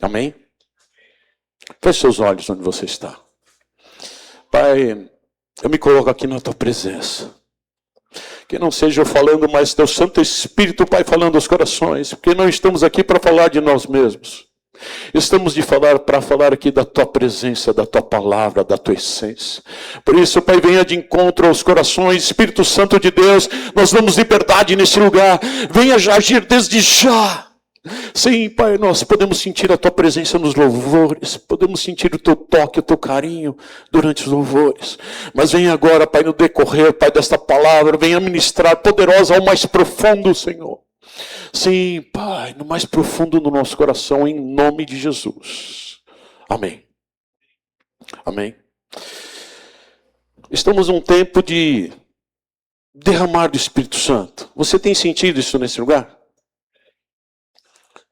Amém? Feche seus olhos onde você está. Pai, eu me coloco aqui na tua presença. Que não seja eu falando, mas teu Santo Espírito, Pai, falando aos corações. Porque não estamos aqui para falar de nós mesmos. Estamos para falar aqui da tua presença, da tua palavra, da tua essência. Por isso, Pai, venha de encontro aos corações. Espírito Santo de Deus, nós damos liberdade nesse lugar. Venha já agir desde já. Sim, Pai, nós podemos sentir a tua presença nos louvores, podemos sentir o teu toque, o teu carinho durante os louvores. Mas venha agora, Pai, no decorrer, Pai, desta palavra, venha ministrar poderosa ao mais profundo, Senhor. Sim, Pai, no mais profundo do nosso coração, em nome de Jesus. Amém. Amém. Estamos num tempo de derramar do Espírito Santo. Você tem sentido isso nesse lugar?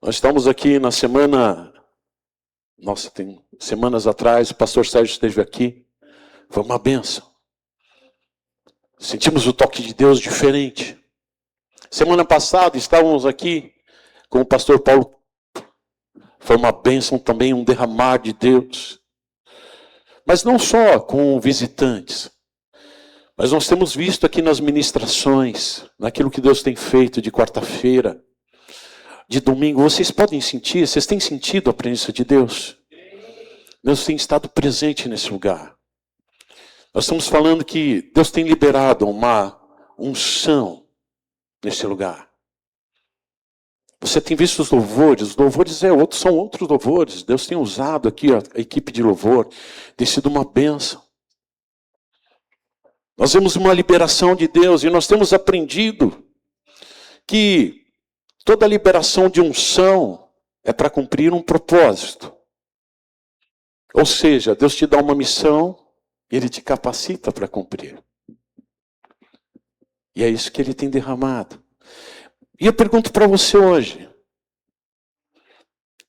Nós estamos aqui na semana... tem semanas atrás, o pastor Sérgio esteve aqui. Foi uma bênção. Sentimos o toque de Deus diferente. Semana passada estávamos aqui com o pastor Paulo. Foi uma bênção também, um derramar de Deus. Mas não só com visitantes. Mas nós temos visto aqui nas ministrações, naquilo que Deus tem feito de quarta-feira, de domingo. Vocês podem sentir, vocês têm sentido a presença de Deus? Deus tem estado presente nesse lugar. Nós estamos falando que Deus tem liberado uma unção nesse lugar. Você tem visto os louvores são outros louvores. Deus tem usado aqui a equipe de louvor, tem sido uma bênção. Nós vemos uma liberação de Deus e nós temos aprendido que toda liberação de unção é para cumprir um propósito. Ou seja, Deus te dá uma missão e Ele te capacita para cumprir. E é isso que Ele tem derramado. E eu pergunto para você hoje,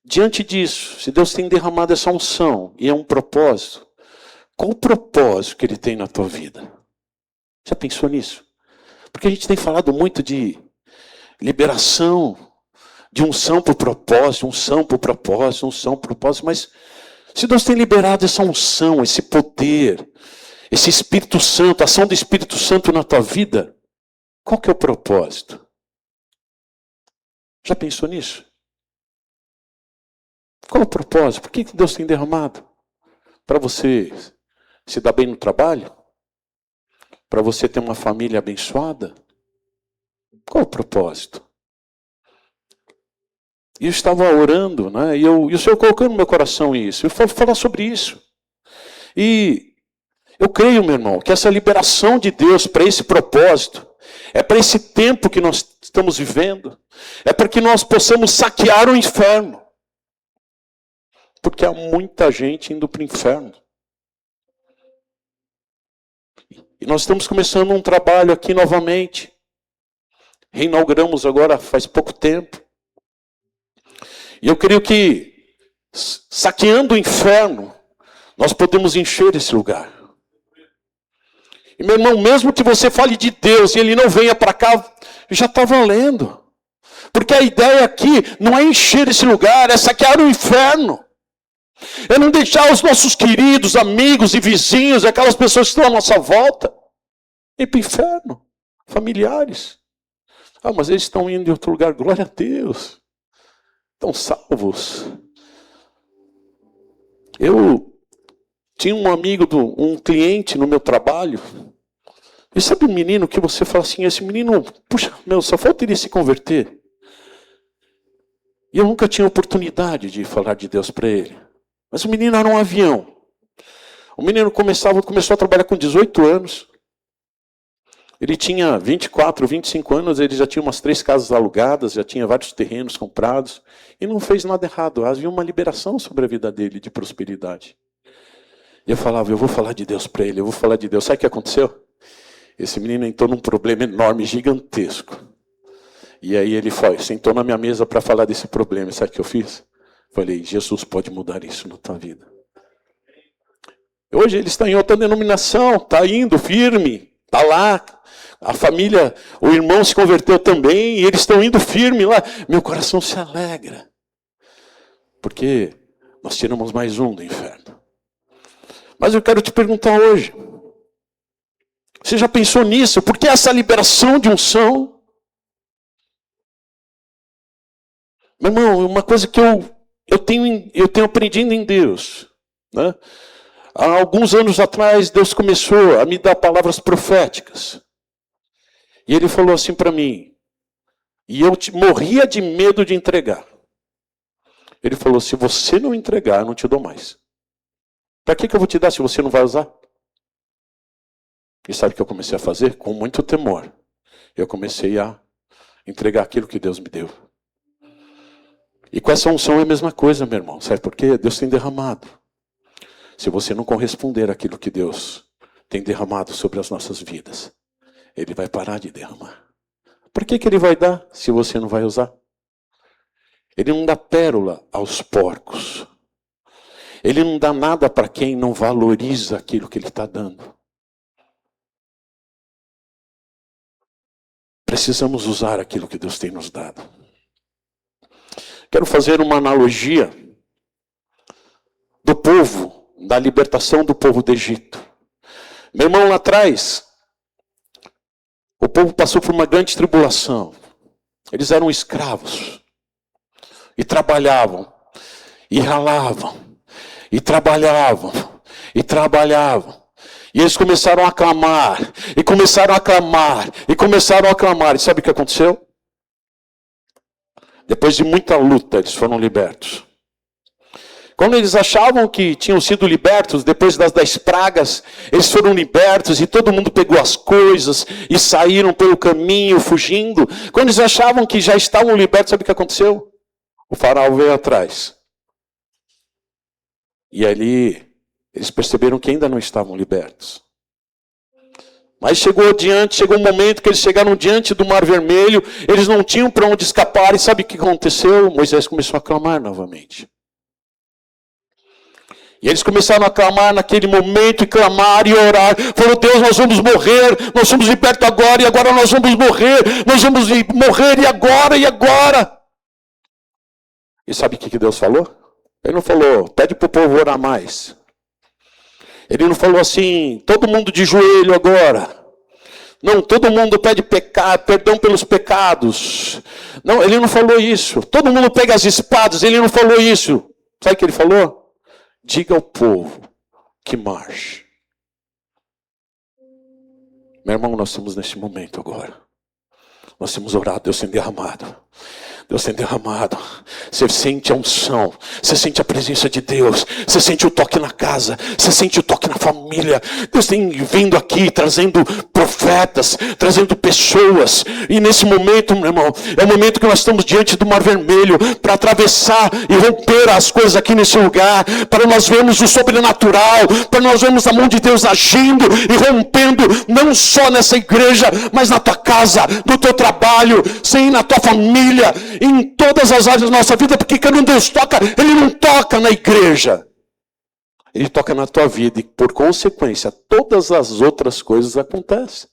diante disso, se Deus tem derramado essa unção e é um propósito, qual o propósito que Ele tem na tua vida? Já pensou nisso? Porque a gente tem falado muito de liberação, de unção por propósito, unção por propósito, unção por propósito, mas se Deus tem liberado essa unção, esse poder, esse Espírito Santo, a ação do Espírito Santo na tua vida, qual que é o propósito? Já pensou nisso? Qual é o propósito? Por que Deus tem derramado? Para você se dar bem no trabalho? Para você ter uma família abençoada? Qual é o propósito? E eu estava orando, né? E o Senhor colocou no meu coração isso. Eu vou falar sobre isso. E eu creio, meu irmão, que essa liberação de Deus para esse propósito, é para esse tempo que nós estamos vivendo, é para que nós possamos saquear o inferno. Porque há muita gente indo para o inferno. E nós estamos começando um trabalho aqui novamente. Reinauguramos agora faz pouco tempo. E eu creio que, saqueando o inferno, nós podemos encher esse lugar. E meu irmão, mesmo que você fale de Deus e Ele não venha para cá, já está valendo. Porque a ideia aqui não é encher esse lugar, é saquear o inferno. É não deixar os nossos queridos, amigos e vizinhos, aquelas pessoas que estão à nossa volta, ir para o inferno. Familiares. Ah, mas eles estão indo em outro lugar, glória a Deus. Estão salvos. Eu tinha um amigo, um cliente no meu trabalho. E sabe um menino que você fala assim, esse menino, puxa, só falta ele se converter. E eu nunca tinha oportunidade de falar de Deus para ele. Mas o menino era um avião. O menino começou a trabalhar com 18 anos. Ele tinha 24, 25 anos, ele já tinha umas 3 casas alugadas, já tinha vários terrenos comprados. E não fez nada errado. Havia uma liberação sobre a vida dele de prosperidade. E eu falava, eu vou falar de Deus para ele, eu vou falar de Deus. Sabe o que aconteceu? Esse menino entrou num problema enorme, gigantesco. E aí ele sentou na minha mesa para falar desse problema. Sabe o que eu fiz? Falei, Jesus pode mudar isso na tua vida. Hoje ele está em outra denominação, está indo firme, está lá. A família, o irmão se converteu também, e eles estão indo firme lá. Meu coração se alegra. Porque nós tiramos mais um do inferno. Mas eu quero te perguntar hoje. Você já pensou nisso? Por que essa liberação de unção? Meu irmão, uma coisa que eu tenho aprendido em Deus, né? Há alguns anos atrás, Deus começou a me dar palavras proféticas. E Ele falou assim para mim, e eu morria de medo de entregar. Ele falou, se você não entregar, eu não te dou mais. Para que eu vou te dar se você não vai usar? E sabe o que eu comecei a fazer? Com muito temor. Eu comecei a entregar aquilo que Deus me deu. E com essa unção é a mesma coisa, meu irmão. Sabe por quê? Deus tem derramado. Se você não corresponder àquilo que Deus tem derramado sobre as nossas vidas, Ele vai parar de derramar. Por que Ele vai dar se você não vai usar? Ele não dá pérola aos porcos. Ele não dá nada para quem não valoriza aquilo que Ele está dando. Precisamos usar aquilo que Deus tem nos dado. Quero fazer uma analogia do povo, da libertação do povo do Egito. Meu irmão, lá atrás, o povo passou por uma grande tribulação. Eles eram escravos. E trabalhavam. E ralavam. E trabalhavam. E trabalhavam. E eles começaram a clamar. E começaram a clamar. E começaram a clamar. E sabe o que aconteceu? Depois de muita luta, eles foram libertos. Quando eles achavam que tinham sido libertos, depois das 10 pragas, eles foram libertos e todo mundo pegou as coisas e saíram pelo caminho, fugindo. Quando eles achavam que já estavam libertos, sabe o que aconteceu? O faraó veio atrás. E ali, eles perceberam que ainda não estavam libertos. Mas chegou um momento que eles chegaram diante do Mar Vermelho, eles não tinham para onde escapar, e sabe o que aconteceu? Moisés começou a clamar novamente. E eles começaram a clamar naquele momento, e clamar e orar. Falaram, Deus, nós vamos morrer, nós somos libertos agora, e agora nós vamos morrer e agora. E sabe o que Deus falou? Ele não falou, pede para o povo orar mais. Ele não falou assim, todo mundo de joelho agora. Não, todo mundo pede perdão pelos pecados. Não, ele não falou isso. Todo mundo pega as espadas, ele não falou isso. Sabe o que ele falou? Diga ao povo que marche. Meu irmão, nós estamos nesse momento agora. Nós temos orado, Deus tem derramado. Deus tem derramado. Você sente a unção. Você sente a presença de Deus. Você sente o toque na casa. Você sente o toque na família. Deus tem vindo aqui, trazendo profetas, trazendo pessoas. E nesse momento, meu irmão, é o momento que nós estamos diante do Mar Vermelho, para atravessar e romper as coisas aqui nesse lugar, para nós vermos o sobrenatural, para nós vermos a mão de Deus agindo e rompendo, não só nessa igreja, mas na tua casa, no teu trabalho, sim, na tua família, em todas as áreas da nossa vida, porque quando Deus toca, Ele não toca na igreja. Ele toca na tua vida e, por consequência, todas as outras coisas acontecem.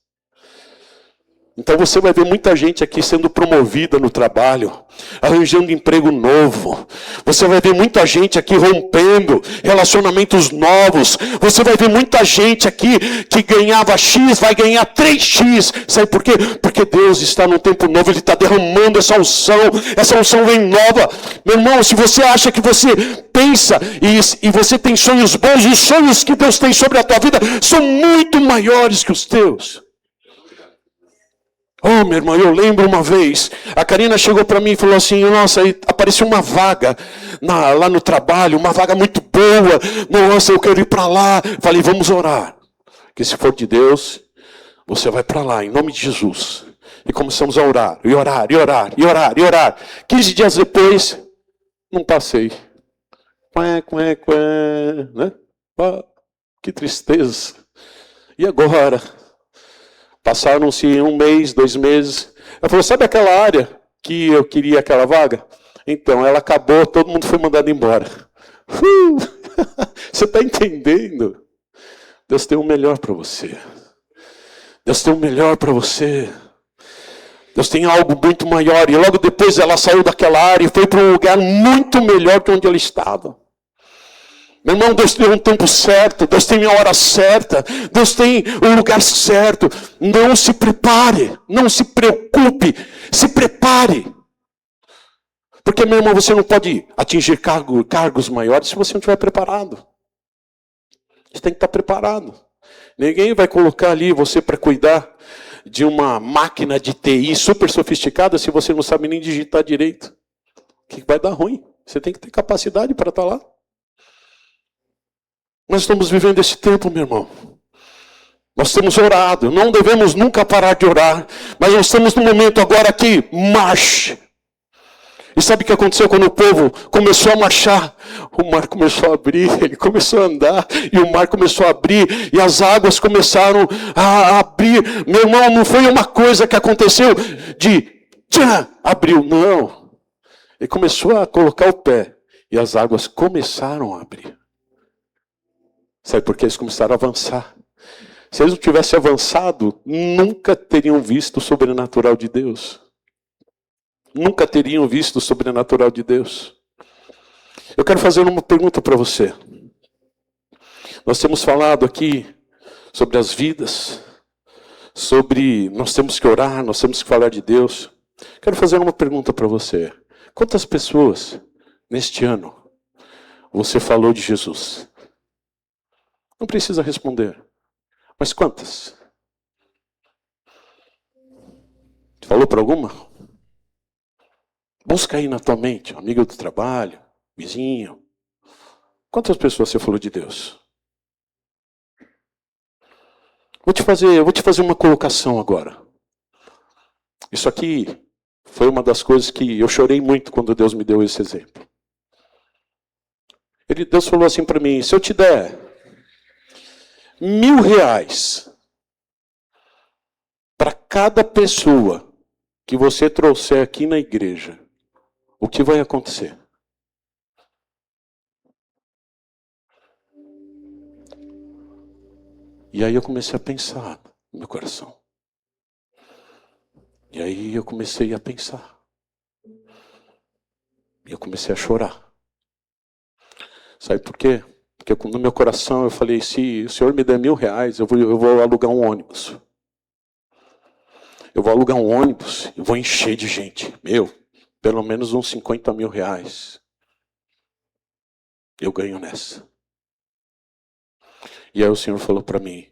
Então você vai ver muita gente aqui sendo promovida no trabalho, arranjando emprego novo. Você vai ver muita gente aqui rompendo relacionamentos novos. Você vai ver muita gente aqui que ganhava X, vai ganhar 3X. Sabe por quê? Porque Deus está num tempo novo, Ele está derramando essa unção vem nova. Meu irmão, se você acha que você pensa e você tem sonhos bons, os sonhos que Deus tem sobre a tua vida são muito maiores que os teus. Oh, meu irmão, eu lembro uma vez, a Karina chegou para mim e falou assim, nossa, apareceu uma vaga lá no trabalho, uma vaga muito boa, nossa, eu quero ir para lá. Falei, vamos orar, que se for de Deus, você vai para lá, em nome de Jesus. E começamos a orar, e orar, e orar, e orar, e orar. 15 dias depois, não passei. Né? Oh, que tristeza. E agora? Passaram-se 1 mês, 2 meses. Ela falou, sabe aquela área que eu queria aquela vaga? Então, ela acabou, todo mundo foi mandado embora. Você está entendendo? Deus tem o melhor para você. Deus tem o melhor para você. Deus tem algo muito maior. E logo depois ela saiu daquela área e foi para um lugar muito melhor que onde ela estava. Meu irmão, Deus tem um tempo certo, Deus tem a hora certa, Deus tem o lugar certo. Não se prepare, não se preocupe, se prepare. Porque, meu irmão, você não pode atingir cargos maiores se você não estiver preparado. Você tem que estar preparado. Ninguém vai colocar ali você para cuidar de uma máquina de TI super sofisticada se você não sabe nem digitar direito. O que vai dar ruim? Você tem que ter capacidade para estar lá. Nós estamos vivendo esse tempo, meu irmão. Nós temos orado. Não devemos nunca parar de orar. Mas nós estamos num momento agora que marche. E sabe o que aconteceu quando o povo começou a marchar? O mar começou a abrir, ele começou a andar, e o mar começou a abrir, e as águas começaram a abrir. Meu irmão, não foi uma coisa que aconteceu de tchã, abriu, não. Ele começou a colocar o pé, e as águas começaram a abrir. Sabe por que eles começaram a avançar? Se eles não tivessem avançado, nunca teriam visto o sobrenatural de Deus. Nunca teriam visto o sobrenatural de Deus. Eu quero fazer uma pergunta para você. Nós temos falado aqui sobre as vidas, sobre nós temos que orar, nós temos que falar de Deus. Quero fazer uma pergunta para você. Quantas pessoas neste ano você falou de Jesus? Não precisa responder. Mas quantas? Falou para alguma? Busca aí na tua mente, amigo do trabalho, vizinho. Quantas pessoas você falou de Deus? Vou te fazer uma colocação agora. Isso aqui foi uma das coisas que eu chorei muito quando Deus me deu esse exemplo. Deus falou assim para mim: se eu te der R$1.000 para cada pessoa que você trouxer aqui na igreja, o que vai acontecer? E aí eu comecei a pensar no meu coração. E aí eu comecei a pensar. E eu comecei a chorar. Sabe por quê? Porque no meu coração eu falei: se o Senhor me der R$1.000, eu vou alugar um ônibus. Eu vou alugar um ônibus e vou encher de gente. Pelo menos uns R$50.000. Eu ganho nessa. E aí o Senhor falou para mim: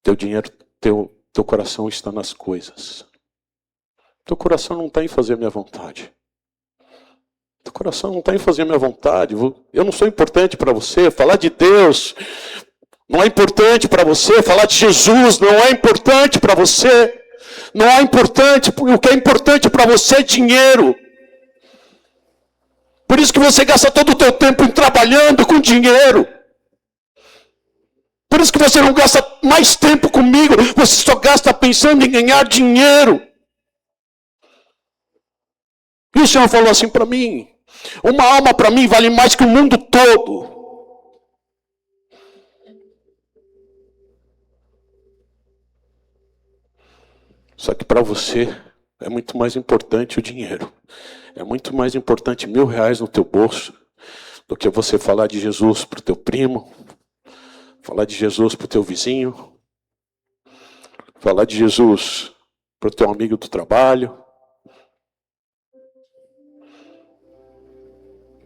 teu dinheiro, teu coração está nas coisas. Teu coração não está em fazer a minha vontade. Teu coração não está em fazer a minha vontade. Eu não sou importante para você. Falar de Deus não é importante para você. Falar de Jesus não é importante para você. Não é importante. O que é importante para você é dinheiro. Por isso que você gasta todo o teu tempo trabalhando com dinheiro. Por isso que você não gasta mais tempo comigo. Você só gasta pensando em ganhar dinheiro. E o Senhor falou assim para mim: uma alma para mim vale mais que o mundo todo. Só que para você é muito mais importante o dinheiro. É muito mais importante R$1.000 no teu bolso do que você falar de Jesus para o teu primo, falar de Jesus para o teu vizinho, falar de Jesus para o teu amigo do trabalho.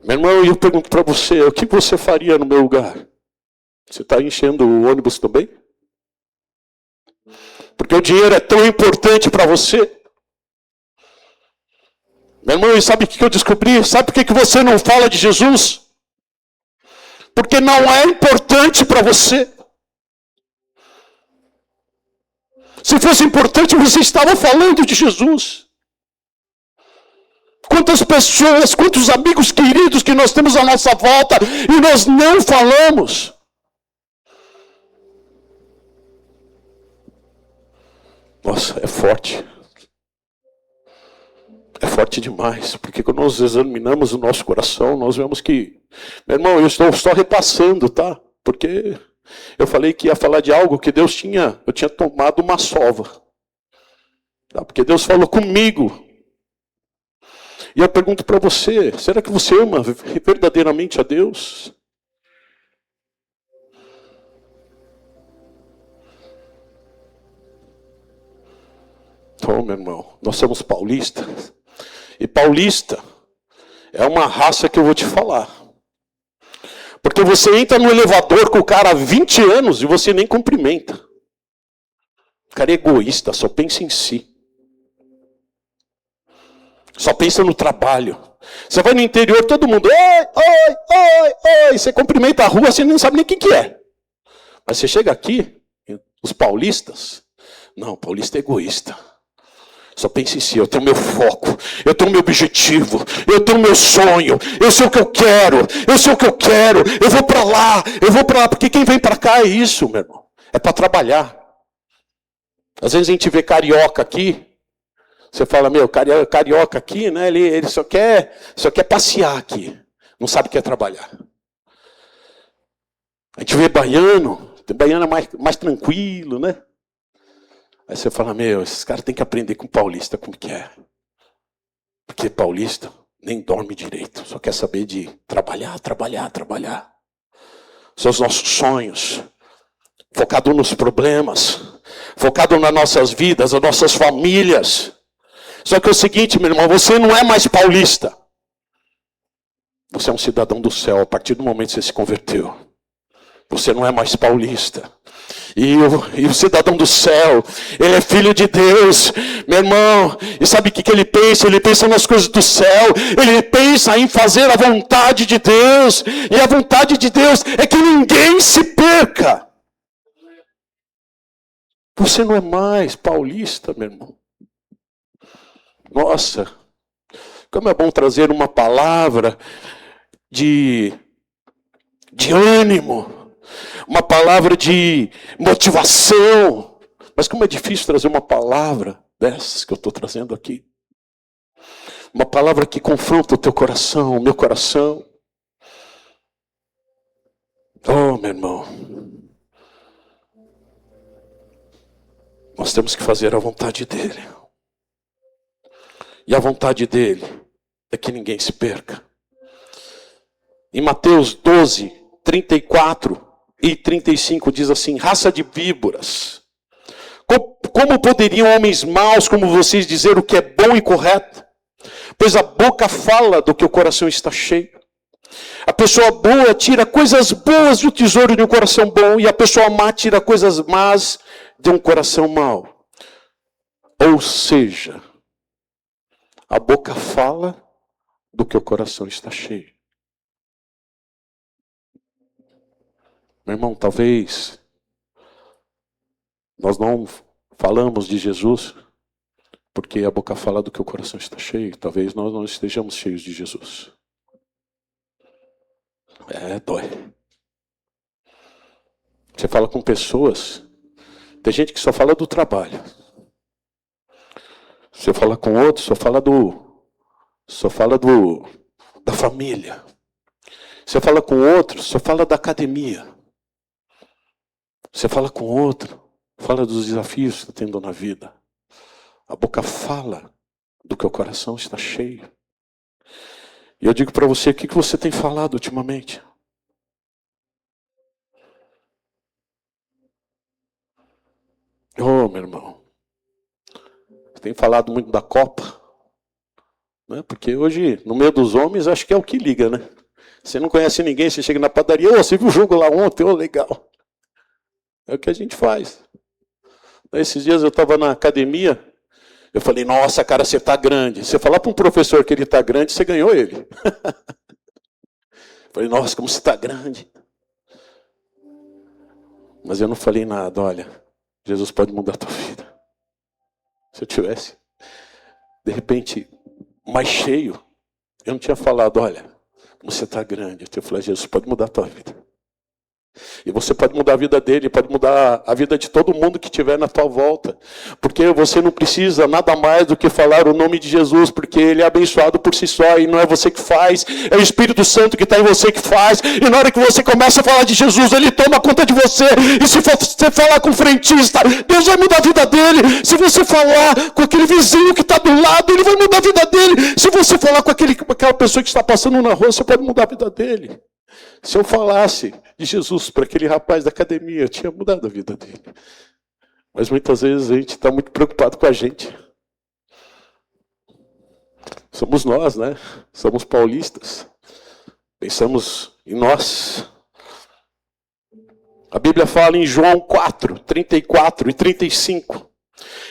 Meu irmão, eu pergunto para você: o que você faria no meu lugar? Você está enchendo o ônibus também? Porque o dinheiro é tão importante para você. Meu irmão, e sabe o que eu descobri? Sabe por que você não fala de Jesus? Porque não é importante para você. Se fosse importante, você estava falando de Jesus. Quantas pessoas, quantos amigos queridos que nós temos à nossa volta e nós não falamos. Nossa, é forte. É forte demais, porque quando nós examinamos o nosso coração, nós vemos que... Meu irmão, eu estou só repassando, tá? Porque eu falei que ia falar de algo que eu tinha tomado uma sova. Tá? Porque Deus falou comigo. E eu pergunto para você, será que você ama verdadeiramente a Deus? Oh, meu irmão, nós somos paulistas. E paulista é uma raça que eu vou te falar. Porque você entra no elevador com o cara há 20 anos e você nem cumprimenta. O cara é egoísta, só pensa em si. Só pensa no trabalho. Você vai no interior, todo mundo, oi, oi, oi, oi. Você cumprimenta a rua, você não sabe nem quem que é. Mas você chega aqui, os paulistas, não, paulista é egoísta. Só pensa em si, eu tenho meu foco, eu tenho meu objetivo, eu tenho meu sonho, eu sei o que eu quero, eu vou para lá, porque quem vem para cá é isso, meu irmão, é para trabalhar. Às vezes a gente vê carioca aqui, você fala, meu, carioca aqui, né, ele só quer passear aqui, não sabe o que é trabalhar. A gente vê baiano é mais tranquilo, né? Aí você fala, meu, esses caras têm que aprender com paulista como que é. Porque paulista nem dorme direito, só quer saber de trabalhar. São os nossos sonhos, focado nos problemas, focado nas nossas vidas, nas nossas famílias. Só que é o seguinte, meu irmão, você não é mais paulista. Você é um cidadão do céu a partir do momento que você se converteu. Você não é mais paulista. E o cidadão do céu, ele é filho de Deus, meu irmão. E sabe o que ele pensa? Ele pensa nas coisas do céu. Ele pensa em fazer a vontade de Deus. E a vontade de Deus é que ninguém se perca. Você não é mais paulista, meu irmão. Nossa, como é bom trazer uma palavra de ânimo. Uma palavra de motivação. Mas como é difícil trazer uma palavra dessas que eu estou trazendo aqui. Uma palavra que confronta o teu coração, o meu coração. Oh, meu irmão. Nós temos que fazer a vontade dele. E a vontade dele é que ninguém se perca. Em Mateus 12, 34 e 35 diz assim, raça de víboras, como poderiam homens maus como vocês dizer o que é bom e correto? Pois a boca fala do que o coração está cheio. A pessoa boa tira coisas boas do tesouro de um coração bom, e a pessoa má tira coisas más de um coração mau. Ou seja, a boca fala do que o coração está cheio. Meu irmão, talvez nós não falamos de Jesus porque a boca fala do que o coração está cheio. Talvez nós não estejamos cheios de Jesus. Dói. Você fala com pessoas, tem gente que só fala do trabalho. Você fala com outros, só fala da família. Você fala com outros, só fala da academia. Você fala com outro, fala dos desafios que está tendo na vida. A boca fala do que o coração está cheio. E eu digo para você, o que você tem falado ultimamente? Oh, meu irmão. Você tem falado muito da Copa? Né? Porque hoje, no meio dos homens, acho que é o que liga, né? Você não conhece ninguém, você chega na padaria, você viu o jogo lá ontem, legal. É o que a gente faz. Esses dias eu estava na academia, eu falei, nossa, cara, você está grande. Você falar para um professor que ele está grande, você ganhou ele. Falei, nossa, como você está grande. Mas eu não falei nada, olha, Jesus pode mudar a tua vida. Se eu tivesse, de repente, mais cheio, eu não tinha falado, olha, como você está grande. Eu falei, Jesus pode mudar a tua vida. E você pode mudar a vida dele, pode mudar a vida de todo mundo que estiver na tua volta. Porque você não precisa nada mais do que falar o nome de Jesus, porque ele é abençoado por si só, e não é você que faz, é o Espírito Santo que está em você que faz. E na hora que você começa a falar de Jesus, ele toma conta de você. E se você falar com o frentista, Deus vai mudar a vida dele. Se você falar com aquele vizinho que está do lado, ele vai mudar a vida dele. Se você falar com aquela pessoa que está passando na rua, você pode mudar a vida dele. Se eu falasse de Jesus para aquele rapaz da academia, eu tinha mudado a vida dele. Mas muitas vezes a gente está muito preocupado com a gente. Somos nós, né? Somos paulistas. Pensamos em nós. A Bíblia fala em João 4, 34 e 35.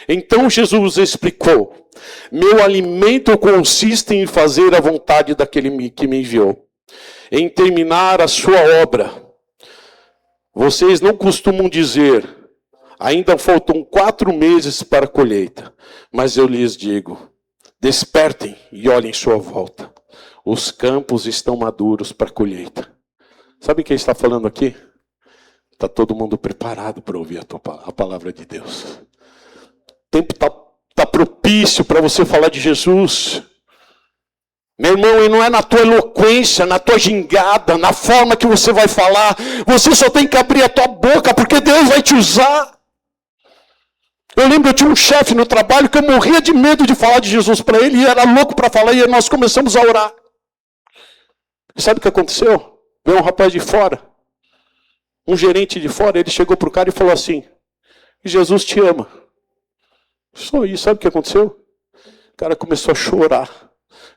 Então Jesus explicou: meu alimento consiste em fazer a vontade daquele que me enviou, em terminar a sua obra. Vocês não costumam dizer, ainda faltam 4 meses para a colheita. Mas eu lhes digo, despertem e olhem sua volta. Os campos estão maduros para a colheita. Sabe quem está falando aqui? Está todo mundo preparado para ouvir a palavra de Deus. O tempo está propício para você falar de Jesus. Meu irmão, e não é na tua eloquência, na tua gingada, na forma que você vai falar. Você só tem que abrir a tua boca, porque Deus vai te usar. Eu lembro, eu tinha um chefe no trabalho que eu morria de medo de falar de Jesus para ele, e era louco para falar, e nós começamos a orar. E sabe o que aconteceu? Veio um rapaz de fora, um gerente de fora, ele chegou para o cara e falou assim: Jesus te ama. Só isso, sabe o que aconteceu? O cara começou a chorar.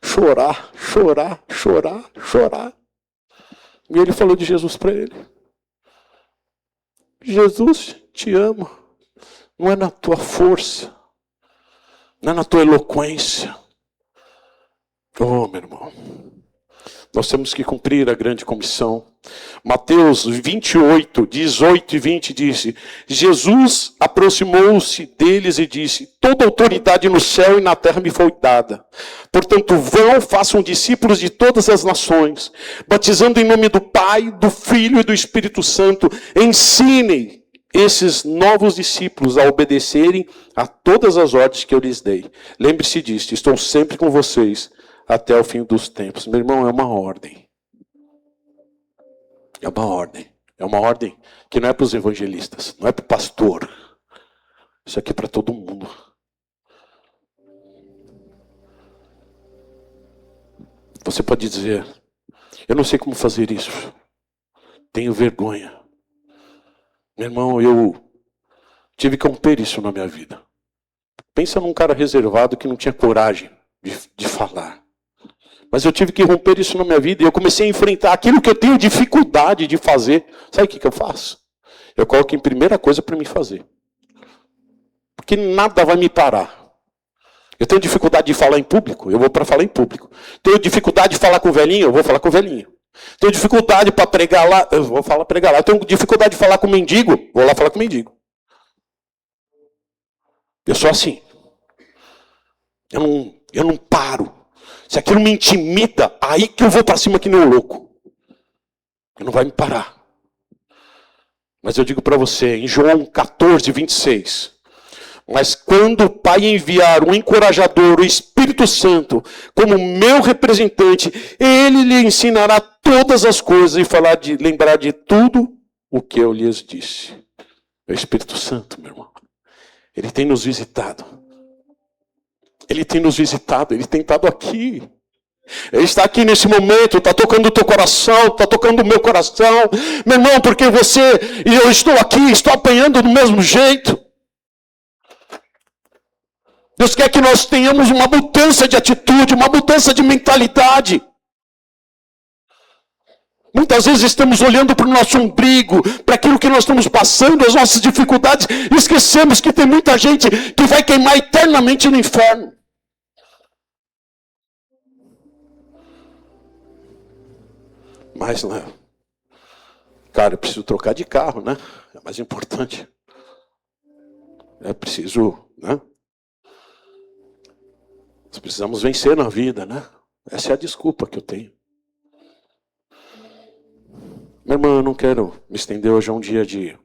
Chorar, chorar, chorar, chorar. E ele falou de Jesus para ele. Jesus te ama. Não é na tua força. Não é na tua eloquência. Oh, meu irmão. Nós temos que cumprir a grande comissão. Mateus 28, 18 e 20 disse: Jesus aproximou-se deles e disse: toda autoridade no céu e na terra me foi dada. Portanto, vão, façam discípulos de todas as nações, batizando em nome do Pai, do Filho e do Espírito Santo. Ensinem esses novos discípulos a obedecerem a todas as ordens que eu lhes dei. Lembre-se disto, estou sempre com vocês até o fim dos tempos. Meu irmão, é uma ordem. É uma ordem. É uma ordem que não é para os evangelistas, não é para o pastor. Isso aqui é para todo mundo. Você pode dizer: eu não sei como fazer isso. Tenho vergonha. Meu irmão, eu tive que romper isso na minha vida. Pensa num cara reservado que não tinha coragem de falar. Mas eu tive que romper isso na minha vida e eu comecei a enfrentar aquilo que eu tenho dificuldade de fazer. Sabe o que eu faço? Eu coloco em primeira coisa para me fazer. Porque nada vai me parar. Eu tenho dificuldade de falar em público, eu vou para falar em público. Tenho dificuldade de falar com o velhinho, eu vou falar com o velhinho. Tenho dificuldade para pregar lá, eu vou falar pregar lá. Eu tenho dificuldade de falar com o mendigo, vou lá falar com o mendigo. Eu sou assim. Eu não paro. Se aquilo me intimida, aí que eu vou para cima que nem um louco. Não vai me parar. Mas eu digo para você, em João 14, 26. Mas quando o Pai enviar um encorajador, o Espírito Santo, como meu representante, ele lhe ensinará todas as coisas e lembrar de tudo o que eu lhes disse. É o Espírito Santo, meu irmão. Ele tem nos visitado. Ele tem nos visitado, ele tem estado aqui. Ele está aqui nesse momento, está tocando o teu coração, está tocando o meu coração. Meu irmão, porque você e eu estou aqui, estou apanhando do mesmo jeito. Deus quer que nós tenhamos uma mudança de atitude, uma mudança de mentalidade. Muitas vezes estamos olhando para o nosso umbigo, para aquilo que nós estamos passando, as nossas dificuldades, e esquecemos que tem muita gente que vai queimar eternamente no inferno. Mas, né? Cara, eu preciso trocar de carro, né? É mais importante. É preciso, né? Nós precisamos vencer na vida, né? Essa é a desculpa que eu tenho. Meu irmão, eu não quero me estender hoje a um dia de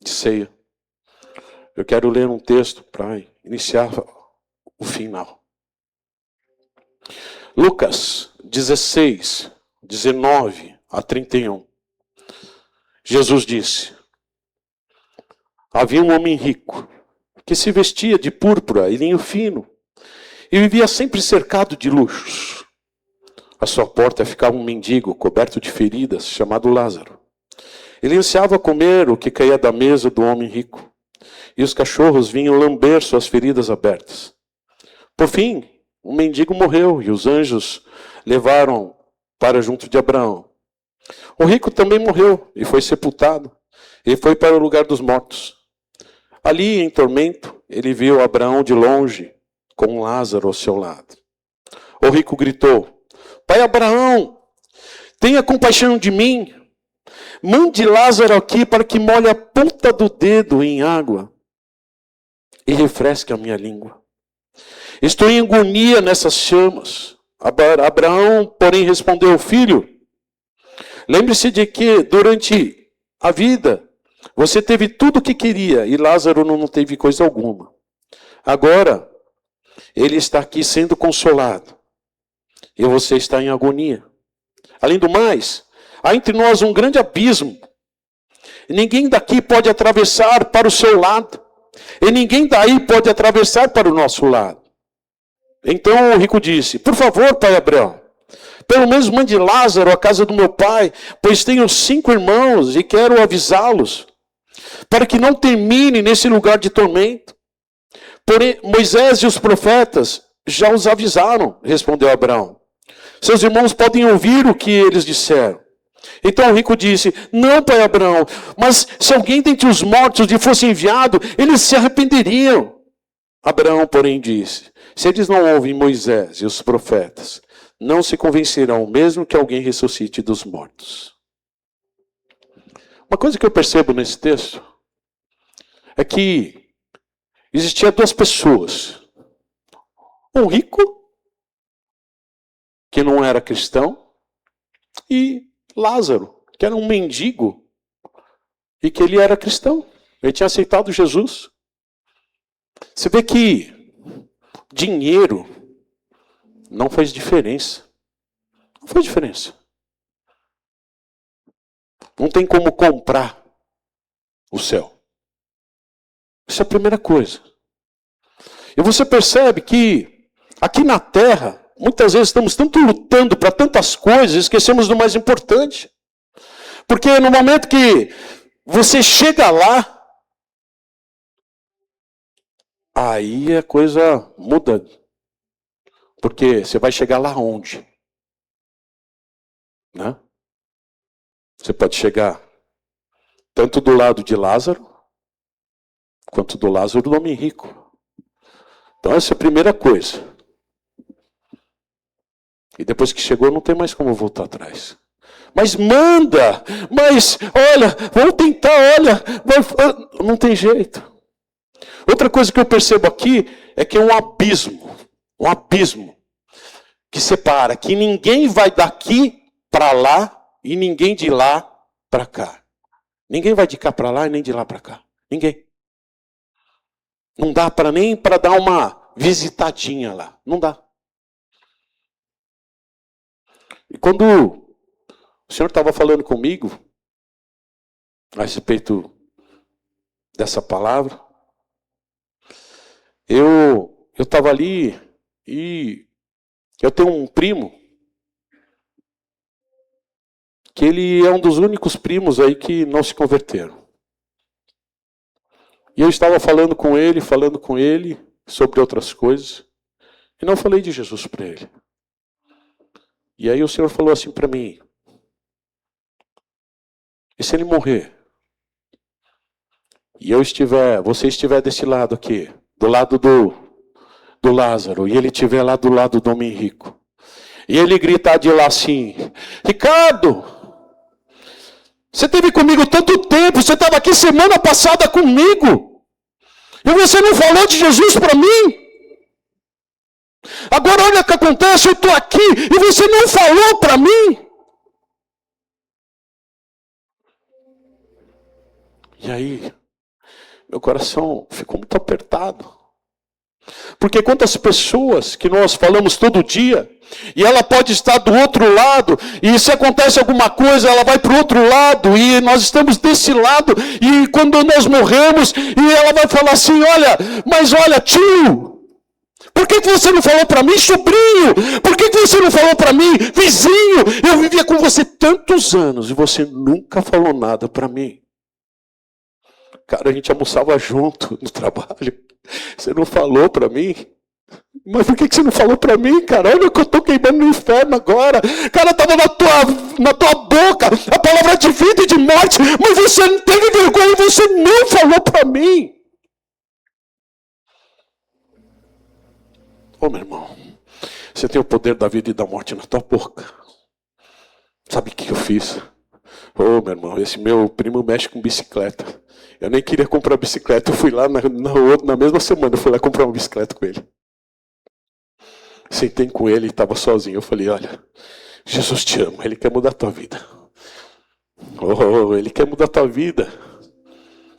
ceia. Eu quero ler um texto para iniciar o final. Lucas 16, 19 a 31. Jesus disse: havia um homem rico que se vestia de púrpura e linho fino e vivia sempre cercado de luxos. À sua porta ficava um mendigo coberto de feridas, chamado Lázaro. Ele ansiava comer o que caía da mesa do homem rico, e os cachorros vinham lamber suas feridas abertas. Por fim, o mendigo morreu e os anjos levaram para junto de Abraão. O rico também morreu e foi sepultado, e foi para o lugar dos mortos. Ali, em tormento, ele viu Abraão de longe, com Lázaro ao seu lado. O rico gritou: Pai Abraão, tenha compaixão de mim. Mande Lázaro aqui para que molhe a ponta do dedo em água e refresque a minha língua. Estou em agonia nessas chamas. Abraão, porém, respondeu: Filho, lembre-se de que durante a vida você teve tudo o que queria e Lázaro não teve coisa alguma. Agora, ele está aqui sendo consolado e você está em agonia. Além do mais, há entre nós um grande abismo. Ninguém daqui pode atravessar para o seu lado, e ninguém daí pode atravessar para o nosso lado. Então o rico disse: Por favor, pai Abraão, pelo menos mande Lázaro à casa do meu pai, pois tenho 5 irmãos e quero avisá-los, para que não termine nesse lugar de tormento. Porém, Moisés e os profetas já os avisaram, respondeu Abraão. Seus irmãos podem ouvir o que eles disseram. Então o rico disse: Não, pai Abraão, mas se alguém dentre os mortos lhe fosse enviado, eles se arrependeriam. Abraão, porém, disse: Se eles não ouvem Moisés e os profetas, não se convencerão, mesmo que alguém ressuscite dos mortos. Uma coisa que eu percebo nesse texto é que existiam 2 pessoas. Um rico, que não era cristão, e Lázaro, que era um mendigo, e que ele era cristão. Ele tinha aceitado Jesus. Você vê que dinheiro não faz diferença. Não faz diferença. Não tem como comprar o céu. Isso é a primeira coisa. E você percebe que aqui na terra, muitas vezes estamos tanto lutando para tantas coisas, esquecemos do mais importante. Porque no momento que você chega lá, aí a coisa muda. Porque você vai chegar lá onde? Né? Você pode chegar tanto do lado de Lázaro, quanto do Lázaro do homem rico. Então essa é a primeira coisa. E depois que chegou, não tem mais como voltar atrás. Mas manda! Mas, olha, vamos tentar, olha. Não tem jeito. Outra coisa que eu percebo aqui é que é um abismo que separa, que ninguém vai daqui para lá e ninguém de lá para cá. Ninguém vai de cá para lá e nem de lá para cá. Ninguém. Não dá nem para dar uma visitadinha lá. Não dá. E quando o Senhor estava falando comigo a respeito dessa palavra, eu estava ali e eu tenho um primo que ele é um dos únicos primos aí que não se converteram. E eu estava falando com ele sobre outras coisas, e não falei de Jesus para ele. E aí o Senhor falou assim para mim: e se ele morrer? E você estiver desse lado aqui, do lado do Lázaro, e ele estiver lá do lado do homem rico, e ele gritar de lá assim: Ricardo, você esteve comigo tanto tempo, você estava aqui semana passada comigo, e você não falou de Jesus para mim? Agora olha o que acontece, eu estou aqui e você não falou para mim. E aí, meu coração ficou muito apertado. Porque quantas pessoas que nós falamos todo dia, e ela pode estar do outro lado, e se acontece alguma coisa, ela vai para o outro lado, e nós estamos desse lado, e quando nós morremos, e ela vai falar assim, olha, mas olha, tio, por que você não falou para mim, sobrinho? Por que você não falou para mim, vizinho? Eu vivia com você tantos anos, e você nunca falou nada para mim. Cara, a gente almoçava junto no trabalho. Você não falou para mim? Mas por que você não falou para mim, cara? Olha que eu estou queimando no inferno agora. Cara, estava na tua boca a palavra de vida e de morte, mas você não teve vergonha e você não falou para mim. Ô, meu irmão, você tem o poder da vida e da morte na tua boca. Sabe o que eu fiz? Ô, meu irmão, esse meu primo mexe com bicicleta. Eu nem queria comprar bicicleta. Eu fui lá na mesma semana, eu fui lá comprar uma bicicleta com ele. Sentei com ele e estava sozinho. Eu falei, olha, Jesus te ama, Ele quer mudar a tua vida. Oh, Ele quer mudar a tua vida.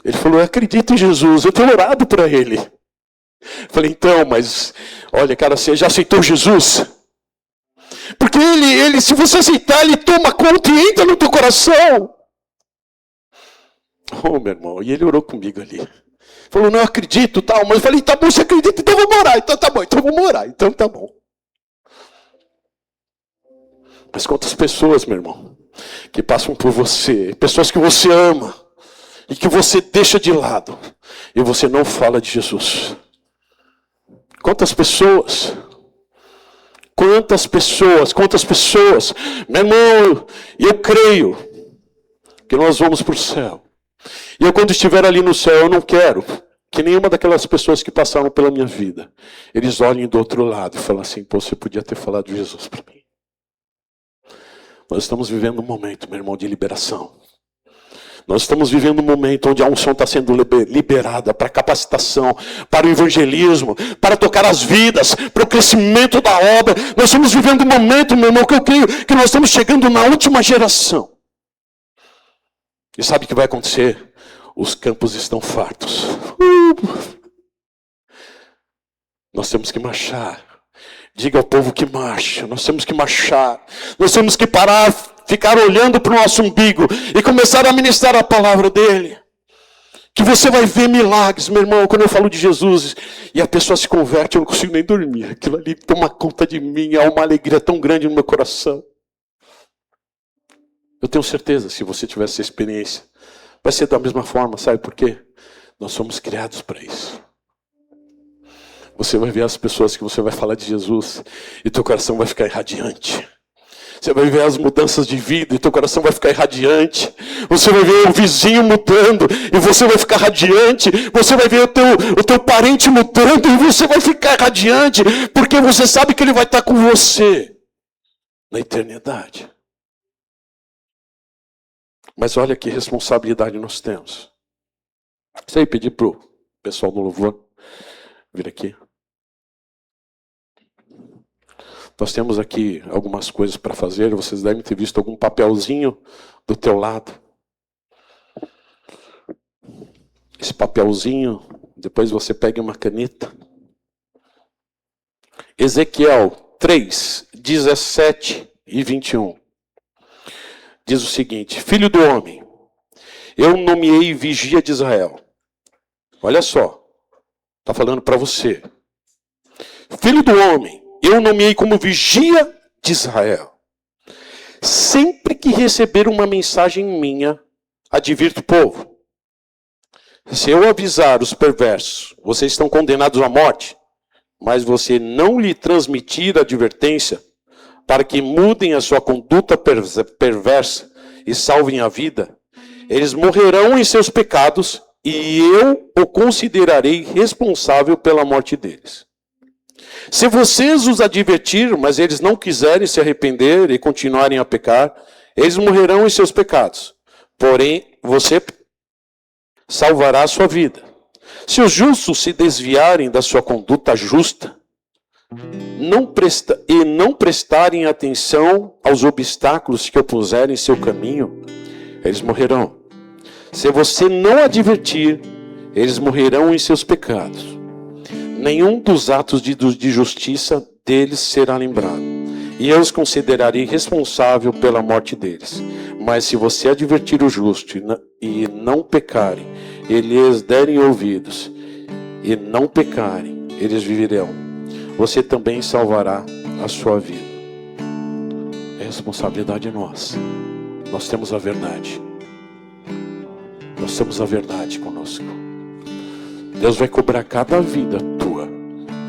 Ele falou, eu acredito em Jesus, eu tenho orado para Ele. Eu falei, então, mas, olha, cara, você já aceitou Jesus? Porque ele, se você aceitar, Ele toma conta e entra no teu coração. Oh, meu irmão, e ele orou comigo ali. Falou, não acredito, tal. Mas eu falei, tá bom, você acredita, então vamos orar. Então tá bom, então vamos orar. Então tá bom. Mas quantas pessoas, meu irmão, que passam por você, pessoas que você ama, e que você deixa de lado, e você não fala de Jesus. Quantas pessoas, meu irmão, eu creio que nós vamos para o céu. E eu quando estiver ali no céu, eu não quero que nenhuma daquelas pessoas que passaram pela minha vida, eles olhem do outro lado e falem assim, pô, você podia ter falado de Jesus para mim. Nós estamos vivendo um momento, meu irmão, de liberação. Nós estamos vivendo um momento onde a unção está sendo liberada para capacitação, para o evangelismo, para tocar as vidas, para o crescimento da obra. Nós estamos vivendo um momento, meu irmão, que eu creio que nós estamos chegando na última geração. E sabe o que vai acontecer? Os campos estão fartos. Nós temos que marchar. Diga ao povo que marcha. Nós temos que marchar. Nós temos que parar, ficar olhando para o nosso umbigo e começar a ministrar a palavra dele. Que você vai ver milagres, meu irmão, quando eu falo de Jesus e a pessoa se converte, eu não consigo nem dormir. Aquilo ali toma conta de mim, há uma alegria tão grande no meu coração. Eu tenho certeza, se você tiver essa experiência, vai ser da mesma forma, sabe por quê? Nós somos criados para isso. Você vai ver as pessoas que você vai falar de Jesus e teu coração vai ficar irradiante. Você vai ver as mudanças de vida e teu coração vai ficar irradiante. Você vai ver o vizinho mudando e você vai ficar radiante. Você vai ver o teu parente mudando e você vai ficar radiante, porque você sabe que ele vai estar com você na eternidade. Mas olha que responsabilidade nós temos. Isso aí, pedir para o pessoal do louvor vir aqui. Nós temos aqui algumas coisas para fazer. Vocês devem ter visto algum papelzinho do teu lado. Esse papelzinho, depois você pega uma caneta. Ezequiel 3, 17 e 21. Diz o seguinte: Filho do homem, eu nomeei vigia de Israel. Olha só, está falando para você. Filho do homem, eu nomeei como vigia de Israel. Sempre que receber uma mensagem minha, advirto o povo. Se eu avisar os perversos, vocês estão condenados à morte, mas você não lhe transmitir advertência, para que mudem a sua conduta perversa e salvem a vida, eles morrerão em seus pecados e eu o considerarei responsável pela morte deles. Se vocês os advertir, mas eles não quiserem se arrepender e continuarem a pecar, eles morrerão em seus pecados. Porém, você salvará a sua vida. Se os justos se desviarem da sua conduta justa, não prestarem atenção aos obstáculos que eu puser em seu caminho, eles morrerão. Se você não advertir, eles morrerão em seus pecados. Nenhum dos atos de justiça deles será lembrado, e eu os considerarei responsável pela morte deles. Mas se você advertir o justo e não pecarem, eles derem ouvidos e não pecarem, eles viverão. Você também salvará a sua vida. É responsabilidade nossa. Nós temos a verdade. Nós temos a verdade conosco. Deus vai cobrar cada vida tua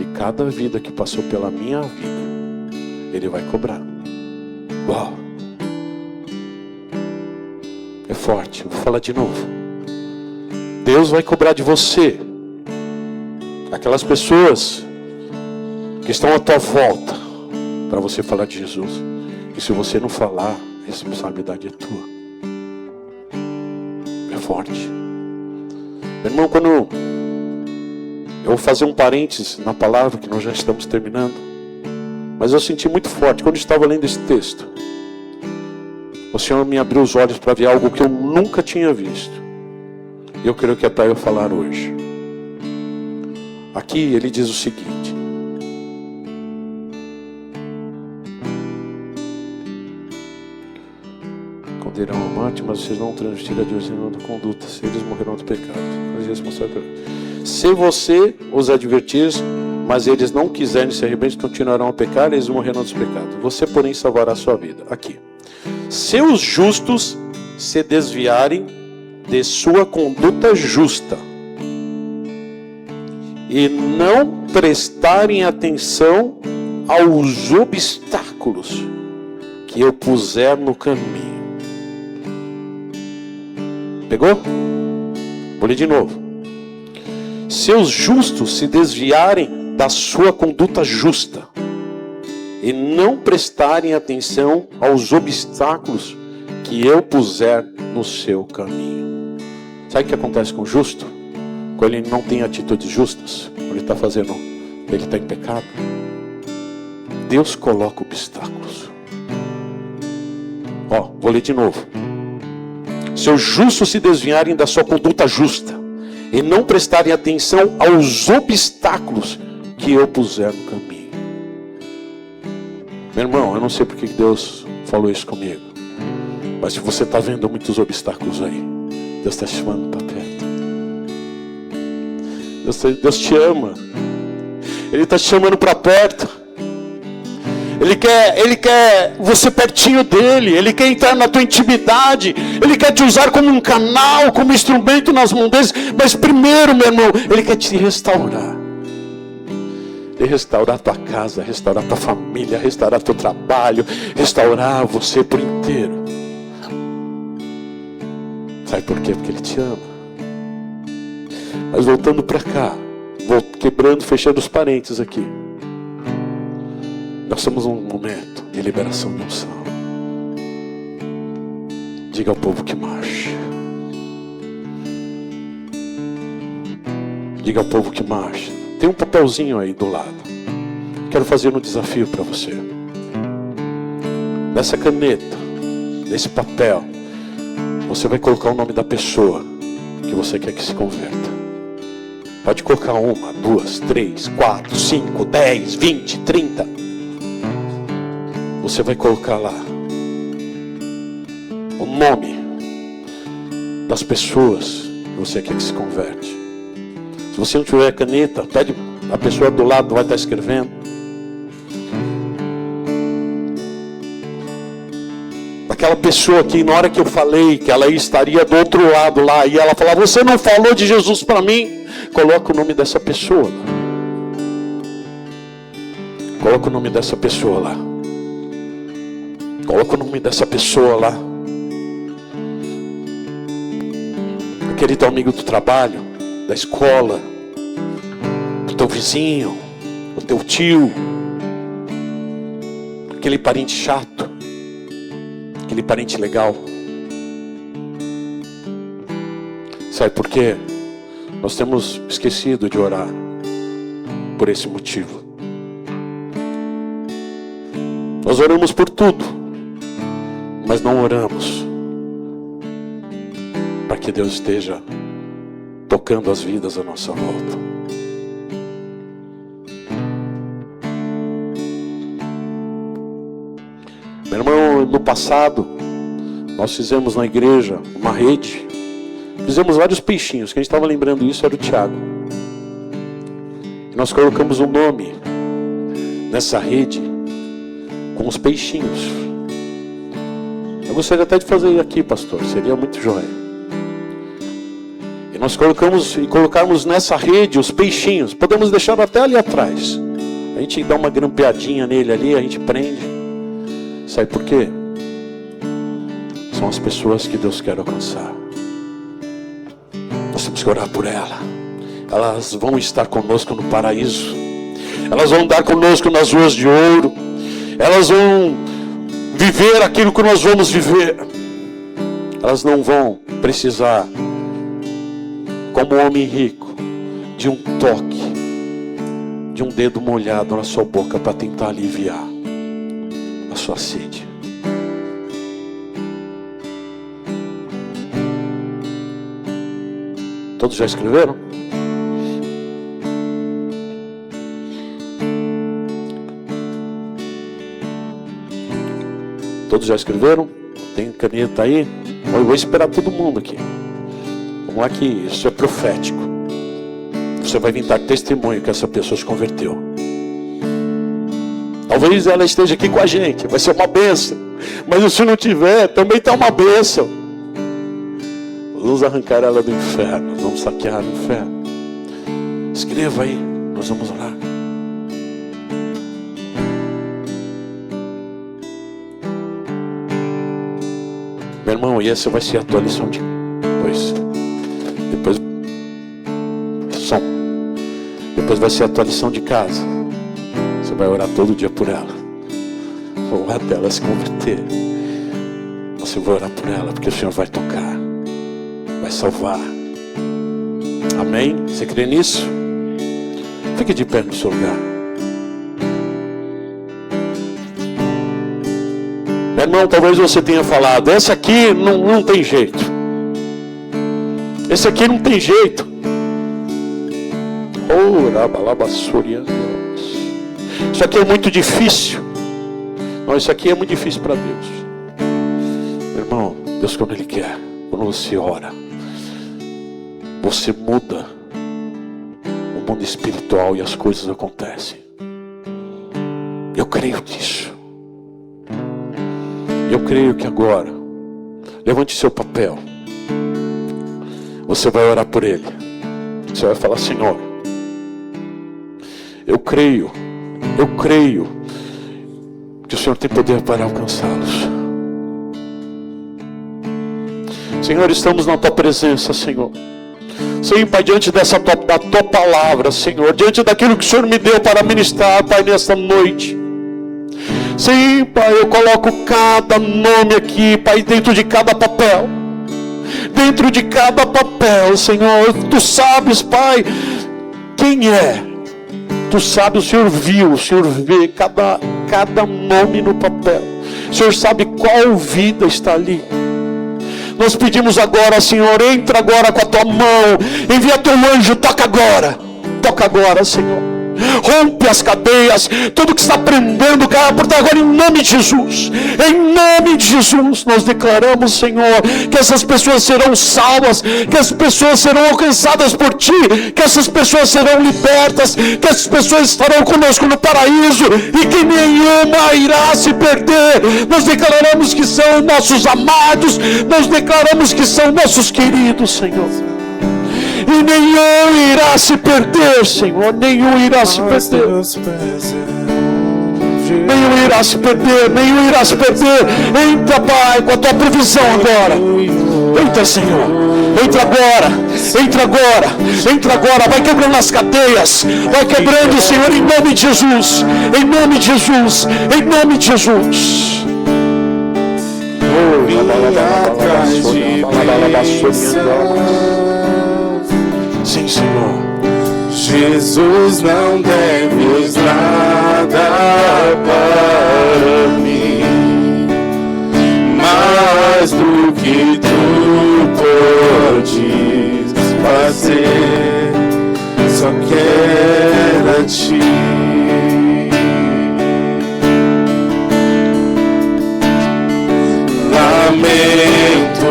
e cada vida que passou pela minha vida. Ele vai cobrar. Uau! É forte. Vou falar de novo. Deus vai cobrar de você. Aquelas pessoas que estão à tua volta, para você falar de Jesus. E se você não falar, a responsabilidade é tua. É forte. Meu irmão, quando eu vou fazer um parênteses na palavra, que nós já estamos terminando, mas eu senti muito forte quando eu estava lendo esse texto. O Senhor me abriu os olhos para ver algo que eu nunca tinha visto. E eu creio que é para eu falar hoje. Aqui ele diz o seguinte: condenarão a morte, mas vocês não transmitiram a diversão da conduta, se eles morrerão do pecado. Se você os advertir, mas eles não quiserem se arrepender, continuarão a pecar, eles morrerão dos pecados. Você, porém, salvará a sua vida. Aqui. Se os justos se desviarem de sua conduta justa e não prestarem atenção aos obstáculos que eu puser no caminho. Pegou? Vou ler de novo. Se os justos se desviarem da sua conduta justa e não prestarem atenção aos obstáculos que eu puser no seu caminho. Sabe o que acontece com o justo? Quando ele não tem atitudes justas, quando ele está fazendo, ele está em pecado, Deus coloca obstáculos. Ó, vou ler de novo. Se os justos se desviarem da sua conduta justa e não prestarem atenção aos obstáculos que eu puser no caminho. Meu irmão, eu não sei porque Deus falou isso comigo, mas se você está vendo muitos obstáculos aí, Deus está te chamando para perto. Deus te ama. Ele está te chamando para perto. Ele quer você pertinho dele. Ele quer entrar na tua intimidade. Ele quer te usar como um canal, como instrumento nas mãos dele. Mas primeiro, meu irmão, ele quer te restaurar. Ele restaurar a tua casa, restaurar a tua família, restaurar o teu trabalho, restaurar você por inteiro. Sabe por quê? Porque ele te ama. Mas voltando para cá, vou quebrando, fechando os parênteses aqui. Nós estamos num momento de liberação de unção. Diga ao povo que marche. Diga ao povo que marche. Tem um papelzinho aí do lado. Quero fazer um desafio para você. Nessa caneta, nesse papel, você vai colocar o nome da pessoa que você quer que se converta. Pode colocar 1, 2, 3, 4, 5, 10, 20, 30. Você vai colocar lá o nome das pessoas que você quer que se converte. Se você não tiver caneta, pede a pessoa do lado, vai estar escrevendo. Aquela pessoa que na hora que eu falei que ela estaria do outro lado lá, e ela falava, você não falou de Jesus para mim? Coloca o nome dessa pessoa lá. Coloca o nome dessa pessoa lá. Coloca o nome dessa pessoa lá. Aquele teu amigo do trabalho, da escola, do teu vizinho, do teu tio, aquele parente chato, aquele parente legal. Sabe por quê? Nós temos esquecido de orar por esse motivo. Nós oramos por tudo, mas não oramos para para que Deus esteja tocando as vidas à nossa volta. Meu irmão, no passado, nós fizemos na igreja uma rede. Fizemos vários peixinhos. Quem estava lembrando isso era o Tiago. E nós colocamos um nome nessa rede com os peixinhos. Eu gostaria até de fazer aqui, pastor. Seria muito joia. E nós colocamos nessa rede os peixinhos. Podemos deixar até ali atrás. A gente dá uma grampeadinha nele ali, a gente prende. Sabe por quê? São as pessoas que Deus quer alcançar. Nós temos que orar por ela. Elas vão estar conosco no paraíso. Elas vão andar conosco nas ruas de ouro. Elas vão viver aquilo que nós vamos viver. Elas não vão precisar, como um homem rico, de um toque, de um dedo molhado na sua boca para tentar aliviar a sua sede. Todos já escreveram? Todos já escreveram? Tem caneta aí? Eu vou esperar todo mundo aqui. Vamos lá que isso é profético. Você vai vir dar testemunho que essa pessoa se converteu. Talvez ela esteja aqui com a gente. Vai ser uma bênção. Mas se não tiver, também está uma bênção. Vamos arrancar ela do inferno. Vamos saquear o inferno. Escreva aí. Nós vamos orar. Meu irmão, e essa vai ser a tua lição de... Depois vai ser a tua lição de casa. Você vai orar todo dia por ela. Vou orar até ela se converter. Você vai orar por ela, porque o Senhor vai tocar. Vai salvar. Amém? Você crê nisso? Fique de pé no seu lugar. Meu irmão, talvez você tenha falado: esse aqui não tem jeito. Esse aqui não tem jeito. Isso aqui é muito difícil. Não, isso aqui é muito difícil para Deus. Meu irmão, Deus, quando Ele quer, quando você ora, você muda o mundo espiritual e as coisas acontecem. Eu creio nisso. Eu creio que agora, levante seu papel. Você vai orar por ele. Você vai falar: Senhor, eu creio que o Senhor tem poder para alcançá-los. Senhor, estamos na tua presença, Senhor. Sim, Pai, diante da tua palavra, Senhor, diante daquilo que o Senhor me deu para ministrar, Pai, nesta noite. Sim, Pai, eu coloco cada nome aqui, Pai, dentro de cada papel. Dentro de cada papel, Senhor, Tu sabes, Pai, quem é. Tu sabe, o Senhor viu, o Senhor vê cada nome no papel. O Senhor sabe qual vida está ali. Nós pedimos agora, Senhor, entra agora com a tua mão, envia teu anjo, toca agora, Senhor. Rompe as cadeias, tudo que está prendendo, caia por terra agora, em nome de Jesus. Em nome de Jesus, nós declaramos, Senhor, que essas pessoas serão salvas, que as pessoas serão alcançadas por Ti, que essas pessoas serão libertas, que essas pessoas estarão conosco no paraíso e que nenhuma irá se perder. Nós declaramos que são nossos amados, nós declaramos que são nossos queridos, Senhor. E nenhum irá se perder, Senhor. Nenhum irá se perder. Nenhum irá se perder. Nenhum irá se perder. Entra, Pai, com a tua provisão agora. Entra, Senhor. Entra agora. Entra agora. Entra agora. Vai quebrando as cadeias. Vai quebrando, Senhor, em nome de Jesus. Em nome de Jesus. Em nome de Jesus. Sim, Senhor. Jesus, não deves nada para mim, mais do que Tu lamento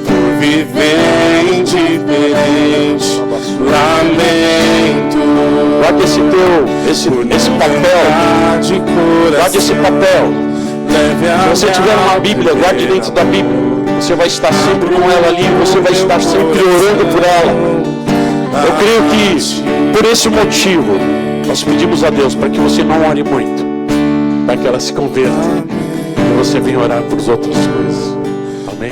por viver indiferente. Lamento. Guarde esse papel. Guarde esse papel. Se você tiver uma Bíblia, guarde dentro da Bíblia. Você vai estar sempre com ela ali. Você vai estar sempre orando por ela. Eu creio que por esse motivo nós pedimos a Deus para que você não ore muito, para que ela se converta e você venha orar por outras coisas. Amém?